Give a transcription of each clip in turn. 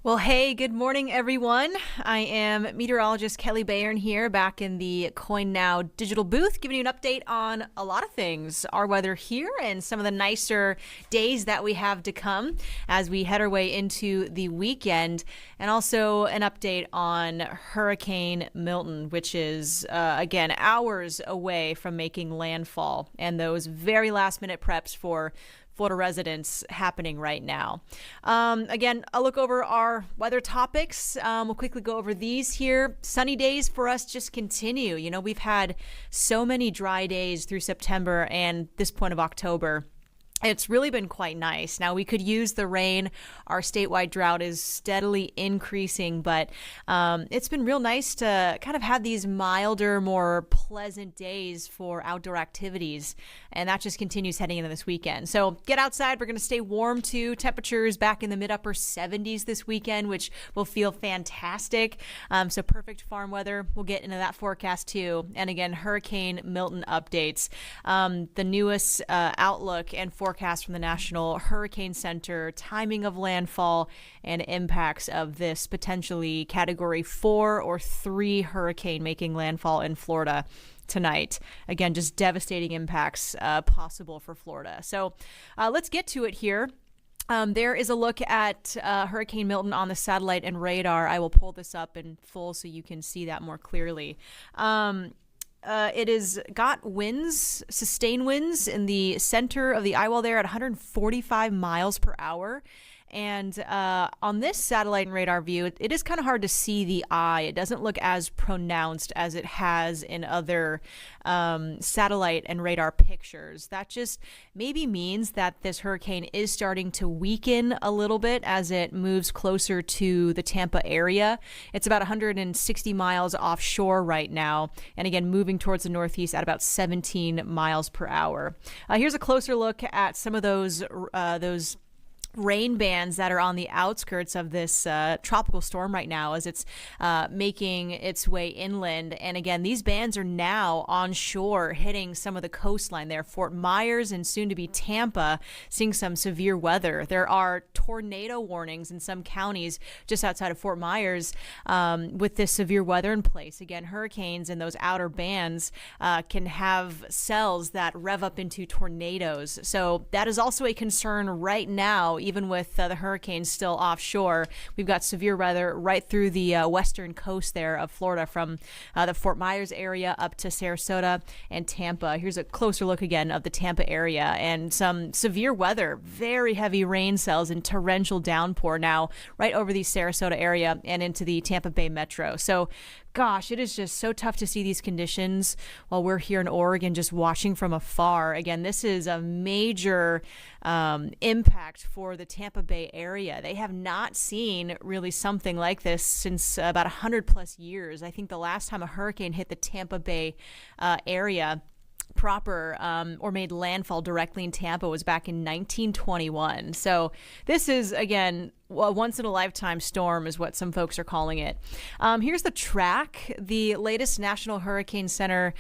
Well, hey, good morning, everyone. I am Meteorologist Kelley Bayern here, back in the KOIN Now digital booth, giving you an update on a lot of things, our weather here and some of the nicer days that we have to come as we head our way into the weekend, and also an update on Hurricane Milton, which is, again, hours away from making landfall, and those very last-minute preps for Florida residents happening right now. Again, I'll look over our weather topics. We'll quickly go over these here. Sunny days for us just continue. You know, we've had so many dry days through September and this point of October. It's really been quite nice. Now, we could use the rain. Our statewide drought is steadily increasing, but it's been real nice to kind of have these milder, more pleasant days for outdoor activities, and that just continues heading into this weekend. So get outside. We're going to stay warm, too. Temperatures back in the mid-upper 70s this weekend, which will feel fantastic. So perfect farm weather. We'll get into that forecast, too. And again, Hurricane Milton updates. The newest outlook and forecast from the National Hurricane Center, timing of landfall and impacts of this potentially Category 4 or 3 hurricane making landfall in Florida tonight. Again, just devastating impacts possible for Florida. So let's get to it here. There is a look at Hurricane Milton on the satellite and radar. I will pull this up in full so you can see that more clearly. It has got winds, sustained winds in the center of the eye wall there at 145 miles per hour. And on this satellite and radar view, it is kind of hard to see the eye. It doesn't look as pronounced as it has in other satellite and radar pictures. That just maybe means that this hurricane is starting to weaken a little bit as it moves closer to the Tampa area. It's about 160 miles offshore right now, and again, moving towards the northeast at about 17 miles per hour. Here's a closer look at some of those rain bands that are on the outskirts of this tropical storm right now as it's making its way inland. And again, these bands are now onshore, hitting some of the coastline there. Fort Myers and soon to be Tampa seeing some severe weather. There are tornado warnings in some counties just outside of Fort Myers with this severe weather in place. Again, hurricanes and those outer bands can have cells that rev up into tornadoes. So that is also a concern right now. Even with the hurricanes still offshore, we've got severe weather right through the western coast there of Florida, from the Fort Myers area up to Sarasota and Tampa. Here's a closer look again of the Tampa area, and some severe weather, very heavy rain cells and torrential downpour now right over the Sarasota area and into the Tampa Bay metro. So gosh, it is just so tough to see these conditions while we're here in Oregon just watching from afar. Again, this is a major impact for the Tampa Bay area. They have not seen really something like this since about 100 plus years. I think the last time a hurricane hit the Tampa Bay area proper or made landfall directly in Tampa was back in 1921. So this is, again, a once-in-a-lifetime storm is what some folks are calling it. Here's the track. The latest National Hurricane Center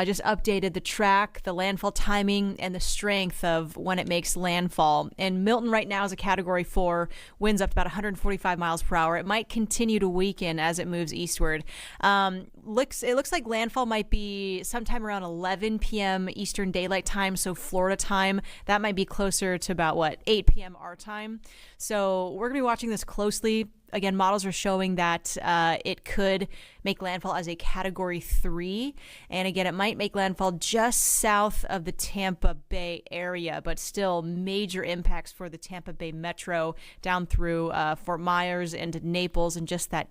just updated the track, the landfall timing, and the strength of when it makes landfall. And Milton right now is a Category 4, winds up to about 145 miles per hour. It might continue to weaken as it moves eastward. It looks like landfall might be sometime around 11 p.m. Eastern Daylight Time, so Florida time. That might be closer to about, 8 p.m. our time. So we're going to be watching this closely. Again, models are showing that it could make landfall as a Category 3. And again, it might make landfall just south of the Tampa Bay area, but still major impacts for the Tampa Bay metro down through Fort Myers and Naples and just that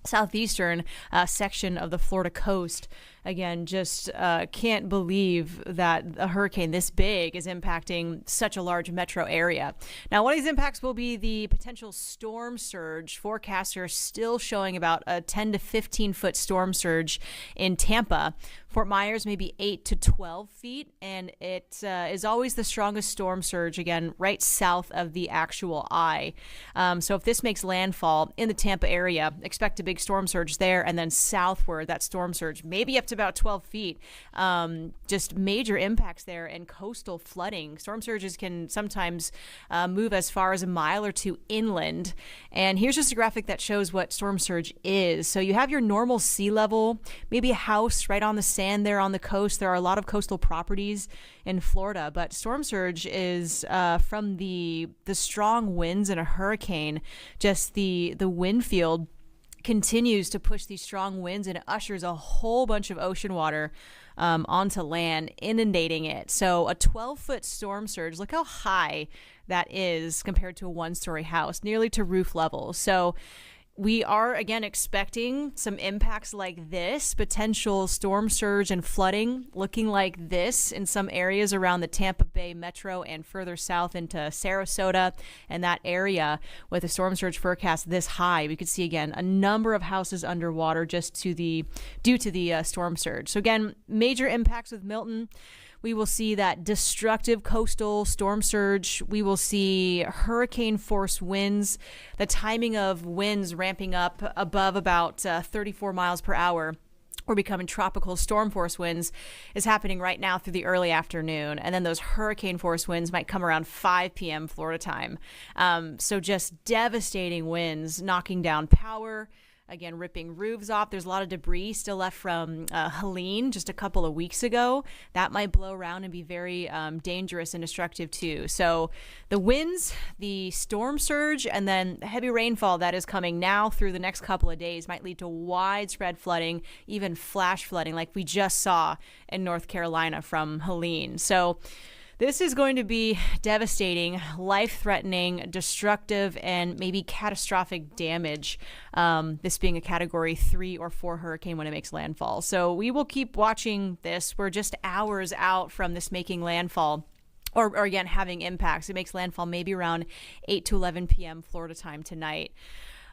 southeastern section of the Florida coast. Again, just can't believe that a hurricane this big is impacting such a large metro area. Now, one of these impacts will be the potential storm surge. Forecasters are still showing about a 10 to 15 foot storm surge in Tampa. Fort Myers maybe 8 to 12 feet, and it is always the strongest storm surge, again, right south of the actual eye. So if this makes landfall in the Tampa area, expect a big storm surge there, and then southward, that storm surge maybe up to about 12 feet. Just major impacts there and coastal flooding. Storm surges can sometimes move as far as a mile or two inland. And here's just a graphic that shows what storm surge is. So you have your normal sea level, maybe a house right on the sand there on the coast. There are a lot of coastal properties in Florida, but storm surge is from the strong winds in a hurricane. Just the wind field continues to push these strong winds, and it ushers a whole bunch of ocean water onto land, inundating it. So a 12-foot storm surge, look how high that is compared to a one-story house, nearly to roof level. So we are, again, expecting some impacts like this, potential storm surge and flooding looking like this in some areas around the Tampa Bay metro and further south into Sarasota and that area. With a storm surge forecast this high, we could see, again, a number of houses underwater just due to the storm surge. So, again, major impacts with Milton. We will see that destructive coastal storm surge. We will see hurricane force winds, the timing of winds ramping up above about 34 miles per hour or becoming tropical storm force winds is happening right now through the early afternoon. And then those hurricane force winds might come around 5 p.m. Florida time. So just devastating winds knocking down power. Again, ripping roofs off. There's a lot of debris still left from Helene just a couple of weeks ago. That might blow around and be very dangerous and destructive too. So the winds, the storm surge, and then the heavy rainfall that is coming now through the next couple of days might lead to widespread flooding, even flash flooding like we just saw in North Carolina from Helene. So this is going to be devastating, life-threatening, destructive, and maybe catastrophic damage, this being a Category 3 or 4 hurricane when it makes landfall. So we will keep watching this. We're just hours out from this making landfall. Or again, having impacts. It makes landfall maybe around 8 to 11 p.m. Florida time tonight.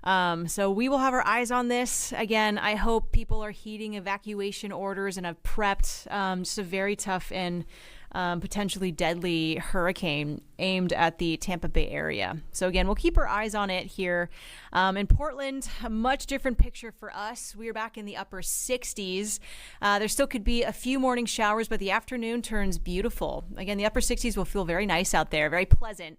So we will have our eyes on this. Again, I hope people are heeding evacuation orders and have prepped. Just a very tough and potentially deadly hurricane aimed at the Tampa Bay area. So again, we'll keep our eyes on it here. In Portland, a much different picture for us. We are back in the upper 60s. There still could be a few morning showers, but the afternoon turns beautiful. Again, the upper 60s will feel very nice out there, very pleasant.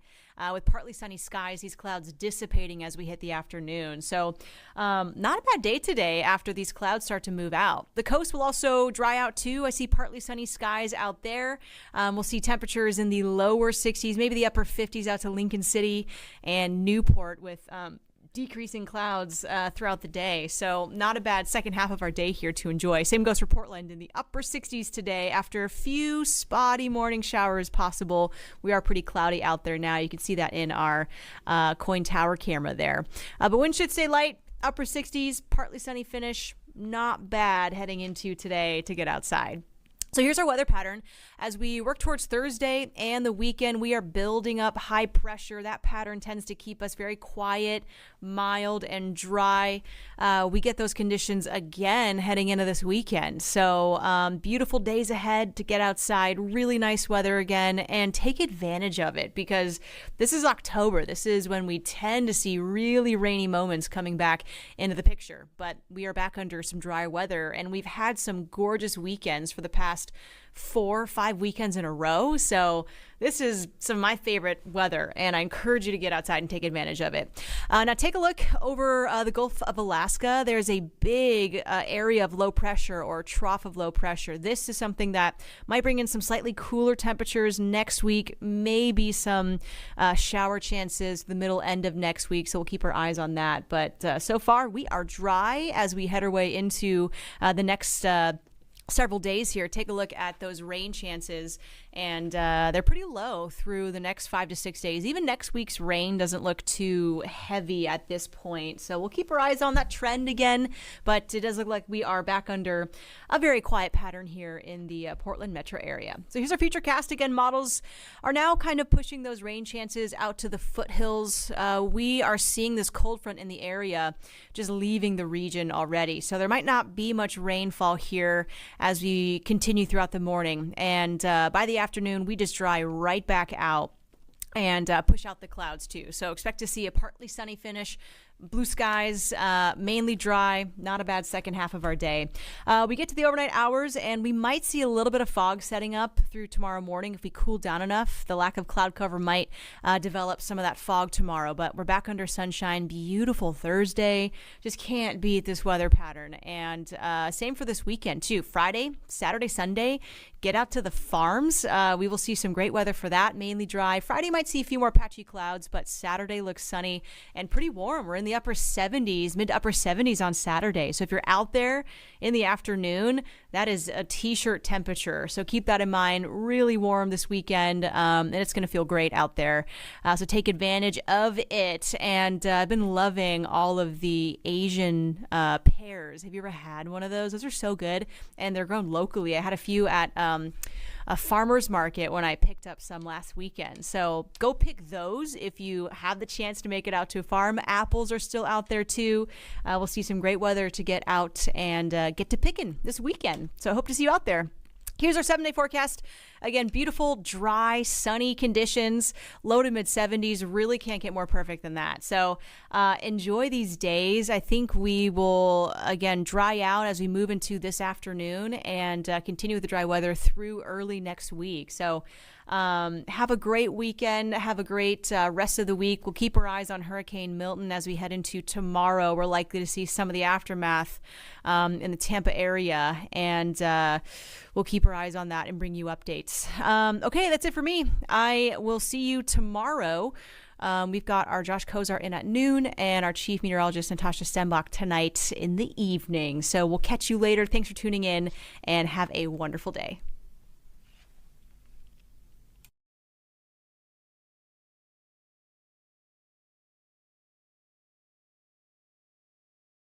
With partly sunny skies, these clouds dissipating as we hit the afternoon. So not a bad day today after these clouds start to move out. The coast will also dry out too. I see partly sunny skies out there. We'll see temperatures in the lower 60s, maybe the upper 50s out to Lincoln City and Newport with decreasing clouds throughout the day. So not a bad second half of our day here to enjoy. Same goes for Portland in the upper 60s today after a few spotty morning showers possible. We are pretty cloudy out there now. You can see that in our KOIN Tower camera there. But wind should stay light, upper 60s, partly sunny finish. Not bad heading into today to get outside. So here's our weather pattern. As we work towards Thursday and the weekend, we are building up high pressure. That pattern tends to keep us very quiet, mild, and dry. We get those conditions again heading into this weekend. So beautiful days ahead to get outside, really nice weather again, and take advantage of it because this is October. This is when we tend to see really rainy moments coming back into the picture. But we are back under some dry weather, and we've had some gorgeous weekends for the past 4 or 5 weekends in a row. So this is some of my favorite weather, and I encourage you to get outside and take advantage of it. Now take a look over the Gulf of Alaska. There's a big area of low pressure or trough of low pressure. This is something that might bring in some slightly cooler temperatures next week, maybe some shower chances the middle end of next week. So we'll keep our eyes on that. But so far we are dry as we head our way into the next several days here. Take a look at those rain chances, and they're pretty low through the next 5 to 6 days. Even next week's rain doesn't look too heavy at this point, so we'll keep our eyes on that trend again, but it does look like we are back under a very quiet pattern here in the Portland metro area. So here's our future cast again. Models are now kind of pushing those rain chances out to the foothills. We are seeing this cold front in the area just leaving the region already, so there might not be much rainfall here as we continue throughout the morning. And by the afternoon, we just dry right back out and push out the clouds too. So expect to see a partly sunny finish, Blue skies, mainly dry, not a bad second half of our day. We get to the overnight hours and we might see a little bit of fog setting up through tomorrow morning if we cool down enough. The lack of cloud cover might develop some of that fog tomorrow, but we're back under sunshine. Beautiful Thursday. Just can't beat this weather pattern. And same for this weekend too. Friday, Saturday, Sunday, get out to the farms. We will see some great weather for that, mainly dry. Friday might see a few more patchy clouds, but Saturday looks sunny and pretty warm. We're in the upper 70s, mid to upper 70s on Saturday. So if you're out there in the afternoon, that is a t-shirt temperature. So keep that in mind. Really warm this weekend, and it's going to feel great out there. So take advantage of it. And I've been loving all of the Asian pears. Have you ever had one of those? Those are so good, and they're grown locally. I had a few at a farmer's market when I picked up some last weekend. So go pick those if you have the chance to make it out to a farm. Apples are still out there too. We'll see some great weather to get out and get to picking this weekend. So I hope to see you out there. Here's our 7-day forecast. Again, beautiful, dry, sunny conditions, low to mid 70s. Really can't get more perfect than that. So enjoy these days. I think we will, again, dry out as we move into this afternoon and continue with the dry weather through early next week. So have a great weekend. Have a great rest of the week. We'll keep our eyes on Hurricane Milton as we head into tomorrow. We're likely to see some of the aftermath in the Tampa area, and we'll keep our eyes on that and bring you updates. Okay, that's it for me. I will see you tomorrow. We've got our Josh Kozar in at noon and our chief meteorologist Natasha Stenbach tonight in the evening. So we'll catch you later. Thanks for tuning in and have a wonderful day.